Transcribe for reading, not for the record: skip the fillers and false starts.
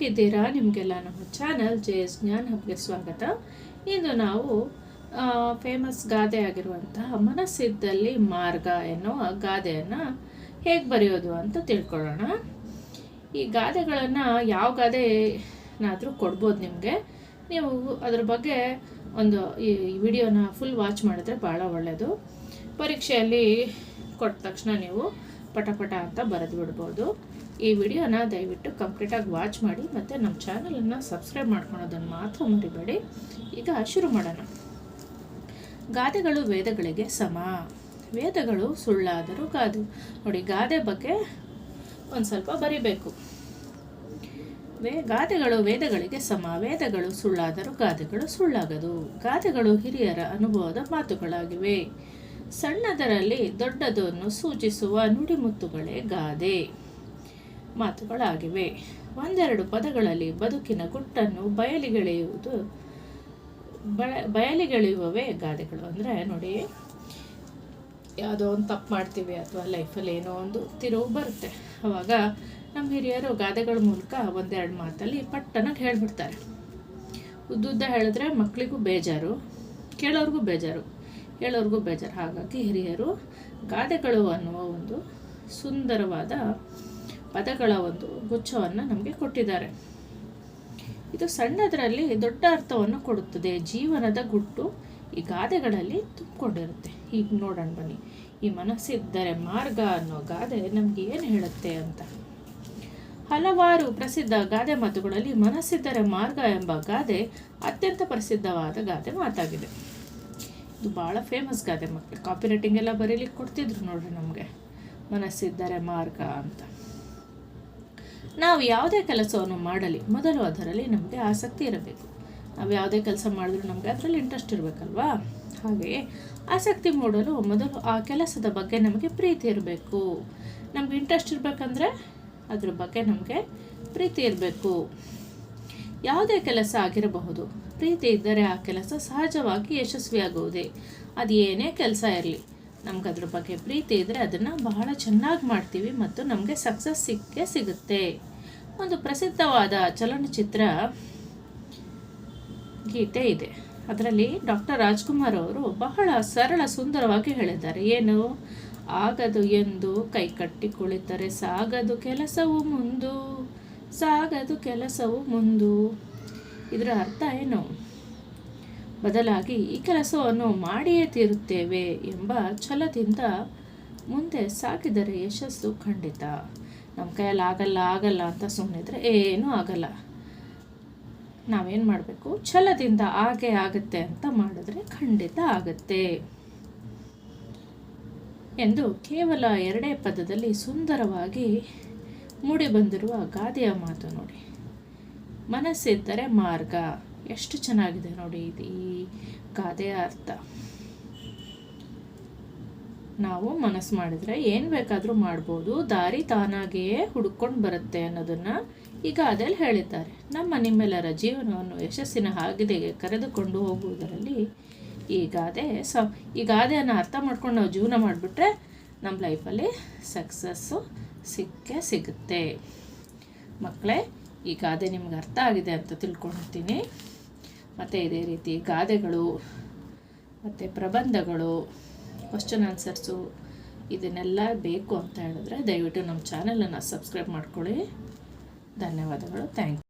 ಹೇಗಿದ್ದೀರಾ? ನಿಮಗೆಲ್ಲ ನಮ್ಮ ಚಾನಲ್ ಜೆಎಸ್ ಜ್ಞಾನ್ ಹಬ್ಗೆ ಸ್ವಾಗತ. ಇಂದು ನಾವು ಫೇಮಸ್ ಗಾದೆ ಆಗಿರುವಂತಹ ಮನಸ್ಸಿದ್ದಲ್ಲಿ ಮಾರ್ಗ ಎನ್ನುವ ಗಾದೆಯನ್ನು ಹೇಗೆ ಬರೆಯೋದು ಅಂತ ತಿಳ್ಕೊಳ್ಳೋಣ. ಈ ಗಾದೆಗಳನ್ನು ಯಾವ ಗಾದೆನಾದರೂ ಕೊಡ್ಬೋದು ನಿಮಗೆ. ನೀವು ಅದ್ರ ಬಗ್ಗೆ ಒಂದು ಈ ವಿಡಿಯೋನ ಫುಲ್ ವಾಚ್ ಮಾಡಿದ್ರೆ ಭಾಳ ಒಳ್ಳೆಯದು. ಪರೀಕ್ಷೆಯಲ್ಲಿ ಕೊಟ್ಟ ತಕ್ಷಣ ನೀವು ಪಟ ಅಂತ ಬರೆದು ಬಿಡ್ಬೋದು. ಈ ವಿಡಿಯೋನ ದಯವಿಟ್ಟು ಕಂಪ್ಲೀಟಾಗಿ ವಾಚ್ ಮಾಡಿ ಮತ್ತು ನಮ್ಮ ಚಾನಲನ್ನು ಸಬ್ಸ್ಕ್ರೈಬ್ ಮಾಡ್ಕೊಳೋದನ್ನು ಮಾತ್ರ ಮರಿಬೇಡಿ. ಈಗ ಶುರು ಮಾಡೋಣ. ಗಾದೆಗಳು ವೇದಗಳಿಗೆ ಸಮ, ವೇದಗಳು ಸುಳ್ಳಾದರೂ ಗಾದೆ. ನೋಡಿ, ಗಾದೆ ಬಗ್ಗೆ ಒಂದು ಸ್ವಲ್ಪ ಬರಿಬೇಕು. ಗಾದೆಗಳು ವೇದಗಳಿಗೆ ಸಮ, ವೇದಗಳು ಸುಳ್ಳಾದರೂ ಗಾದೆಗಳು ಸುಳ್ಳಾಗದು. ಗಾದೆಗಳು ಹಿರಿಯರ ಅನುಭವದ ಮಾತುಗಳಾಗಿವೆ. ಸಣ್ಣದರಲ್ಲಿ ದೊಡ್ಡದನ್ನು ಸೂಚಿಸುವ ನುಡಿಮುತ್ತುಗಳೇ ಗಾದೆ ಮಾತುಗಳಾಗಿವೆ. ಒಂದೆರಡು ಪದಗಳಲ್ಲಿ ಬದುಕಿನ ಗುಟ್ಟನ್ನು ಬಯಲಿಗೆಳೆಯುವವೇ ಗಾದೆಗಳು. ಅಂದರೆ ನೋಡಿ, ಯಾವುದೋ ಒಂದು ತಪ್ಪು ಮಾಡ್ತೀವಿ ಅಥವಾ ಲೈಫಲ್ಲಿ ಏನೋ ಒಂದು ತಿರುವು ಬರುತ್ತೆ. ಆವಾಗ ನಮ್ಮ ಹಿರಿಯರು ಗಾದೆಗಳ ಮೂಲಕ ಒಂದೆರಡು ಮಾತಲ್ಲಿ ಪಟ್ಟನಾಗಿ ಹೇಳಿಬಿಡ್ತಾರೆ. ಉದ್ದುದ್ದ ಹೇಳಿದ್ರೆ ಮಕ್ಕಳಿಗೂ ಬೇಜಾರು, ಕೇಳೋರ್ಗೂ ಬೇಜಾರು, ಹೇಳೋರ್ಗೂ ಬೇಜಾರು. ಹಾಗಾಗಿ ಹಿರಿಯರು ಗಾದೆಗಳು ಅನ್ನುವ ಒಂದು ಸುಂದರವಾದ ಪದಗಳ ಒಂದು ಗುಚ್ಛವನ್ನು ನಮಗೆ ಕೊಟ್ಟಿದ್ದಾರೆ. ಇದು ಸಣ್ಣದರಲ್ಲಿ ದೊಡ್ಡ ಅರ್ಥವನ್ನು ಕೊಡುತ್ತದೆ. ಜೀವನದ ಗುಟ್ಟು ಈ ಗಾದೆಗಳಲ್ಲಿ ತುಂಬಿಕೊಂಡಿರುತ್ತೆ. ಈಗ ನೋಡೋಣ ಬನ್ನಿ, ಈ ಮನಸ್ಸಿದ್ದರೆ ಮಾರ್ಗ ಅನ್ನೋ ಗಾದೆ ನಮಗೆ ಏನು ಹೇಳುತ್ತೆ ಅಂತ. ಹಲವಾರು ಪ್ರಸಿದ್ಧ ಗಾದೆ ಮಾತುಗಳಲ್ಲಿ ಮನಸ್ಸಿದ್ದರೆ ಮಾರ್ಗ ಎಂಬ ಗಾದೆ ಅತ್ಯಂತ ಪ್ರಸಿದ್ಧವಾದ ಗಾದೆ ಮಾತಾಗಿದೆ. ಇದು ಭಾಳ ಫೇಮಸ್ ಗಾದೆ. ಮಕ್ಕಳು ಕಾಪಿ ರೈಟಿಂಗ್ ಎಲ್ಲ ಬರೀಲಿಕ್ಕೆ ಕೊಡ್ತಿದ್ರು ನೋಡ್ರಿ ನಮಗೆ, ಮನಸ್ಸಿದ್ದರೆ ಮಾರ್ಗ ಅಂತ. ನಾವು ಯಾವುದೇ ಕೆಲಸವನ್ನು ಮಾಡಲಿ ಮೊದಲು ಅದರಲ್ಲಿ ನಮಗೆ ಆಸಕ್ತಿ ಇರಬೇಕು. ನಾವು ಯಾವುದೇ ಕೆಲಸ ಮಾಡಿದ್ರೂ ನಮಗೆ ಅದರಲ್ಲಿ ಇಂಟ್ರೆಸ್ಟ್ ಇರಬೇಕಲ್ವಾ. ಹಾಗೆಯೇ ಆಸಕ್ತಿ ಮೂಡಲು ಮೊದಲು ಆ ಕೆಲಸದ ಬಗ್ಗೆ ನಮಗೆ ಪ್ರೀತಿ ಇರಬೇಕು. ನಮ್ಗೆ ಇಂಟ್ರೆಸ್ಟ್ ಇರಬೇಕಂದ್ರೆ ಅದ್ರ ಬಗ್ಗೆ ನಮಗೆ ಪ್ರೀತಿ ಇರಬೇಕು. ಯಾವುದೇ ಕೆಲಸ ಆಗಿರಬಹುದು, ಪ್ರೀತಿ ಇದ್ದರೆ ಆ ಕೆಲಸ ಸಹಜವಾಗಿ ಯಶಸ್ವಿಯಾಗುವುದೇ. ಅದು ಏನೇ ಕೆಲಸ ಇರಲಿ, ನಮ್ಗೆ ಅದ್ರ ಬಗ್ಗೆ ಪ್ರೀತಿ ಇದ್ದರೆ ಅದನ್ನು ಬಹಳ ಚೆನ್ನಾಗಿ ಮಾಡ್ತೀವಿ ಮತ್ತು ನಮಗೆ ಸಕ್ಸಸ್ ಸಿಗುತ್ತೆ. ಒಂದು ಪ್ರಸಿದ್ಧವಾದ ಚಲನಚಿತ್ರ ಗೀತೆ ಇದೆ. ಅದರಲ್ಲಿ ಡಾಕ್ಟರ್ ರಾಜ್ಕುಮಾರ್ ಅವರು ಬಹಳ ಸರಳ ಸುಂದರವಾಗಿ ಹೇಳಿದ್ದಾರೆ. ಏನು? ಆಗದು ಎಂದು ಕೈಕಟ್ಟಿ ಕುಳಿತರೆ ಸಾಗದು ಕೆಲಸವು ಮುಂದು, ಸಾಗದು ಕೆಲಸವು ಮುಂದು. ಇದರ ಅರ್ಥ ಏನು? ಬದಲಾಗಿ ಈ ಕೆಲಸವನ್ನು ಮಾಡಿಯೇ ತೀರುತ್ತೇವೆ ಎಂಬ ಛಲದಿಂದ ಮುಂದೆ ಸಾಗಿದರೆ ಯಶಸ್ಸು ಖಂಡಿತ. ನಮ್ಮ ಕೈಯಲ್ಲಿ ಆಗಲ್ಲ ಅಂತ ಸುಮ್ಮನಿದ್ರೆ ಏನೂ ಆಗಲ್ಲ. ನಾವೇನು ಮಾಡಬೇಕು? ಛಲದಿಂದ ಹಾಗೆ ಆಗುತ್ತೆ ಅಂತ ಮಾಡಿದ್ರೆ ಖಂಡಿತ ಆಗುತ್ತೆ ಎಂದು ಕೇವಲ 2 ಪದದಲ್ಲಿ ಸುಂದರವಾಗಿ ಮೂಡಿಬಂದಿರುವ ಗಾದೆಯ ಮಾತು ನೋಡಿ. ಮನಸ್ಸಿದ್ದರೆ ಮಾರ್ಗ. ಎಷ್ಟು ಚೆನ್ನಾಗಿದೆ ನೋಡಿ ಈ ಗಾದೆಯ ಅರ್ಥ. ನಾವು ಮನಸ್ಸು ಮಾಡಿದರೆ ಏನು ಬೇಕಾದರೂ ಮಾಡ್ಬೋದು, ದಾರಿ ತಾನಾಗಿಯೇ ಹುಡ್ಕೊಂಡು ಬರುತ್ತೆ ಅನ್ನೋದನ್ನು ಈ ಗಾದೆಯಲ್ಲಿ ಹೇಳಿದ್ದಾರೆ. ನಿಮ್ಮೆಲ್ಲರ ಜೀವನವನ್ನು ಯಶಸ್ಸಿನ ಹಾದಿಗೆ ಕರೆದುಕೊಂಡು ಹೋಗುವುದರಲ್ಲಿ ಈ ಗಾದೆಯನ್ನು ಅರ್ಥ ಮಾಡ್ಕೊಂಡು ನಾವು ಜೀವನ ಮಾಡಿಬಿಟ್ರೆ ನಮ್ಮ ಲೈಫಲ್ಲಿ ಸಕ್ಸಸ್ಸು ಸಿಗುತ್ತೆ. ಮಕ್ಕಳೇ, ಈ ಗಾದೆ ನಿಮ್ಗೆ ಅರ್ಥ ಆಗಿದೆ ಅಂತ ತಿಳ್ಕೊಂಡಿರ್ತೀನಿ. ಮತ್ತು ಇದೇ ರೀತಿ ಗಾದೆಗಳು ಮತ್ತು ಪ್ರಬಂಧಗಳು, ಕ್ವಶ್ಚನ್ ಆನ್ಸರ್ಸು ಇದನ್ನೆಲ್ಲ ಬೇಕು ಅಂತ ಹೇಳಿದ್ರೆ ದಯವಿಟ್ಟು ನಮ್ಮ ಚಾನಲನ್ನು ಸಬ್ಸ್ಕ್ರೈಬ್ ಮಾಡ್ಕೊಳ್ಳಿ. ಧನ್ಯವಾದಗಳು. Thank you.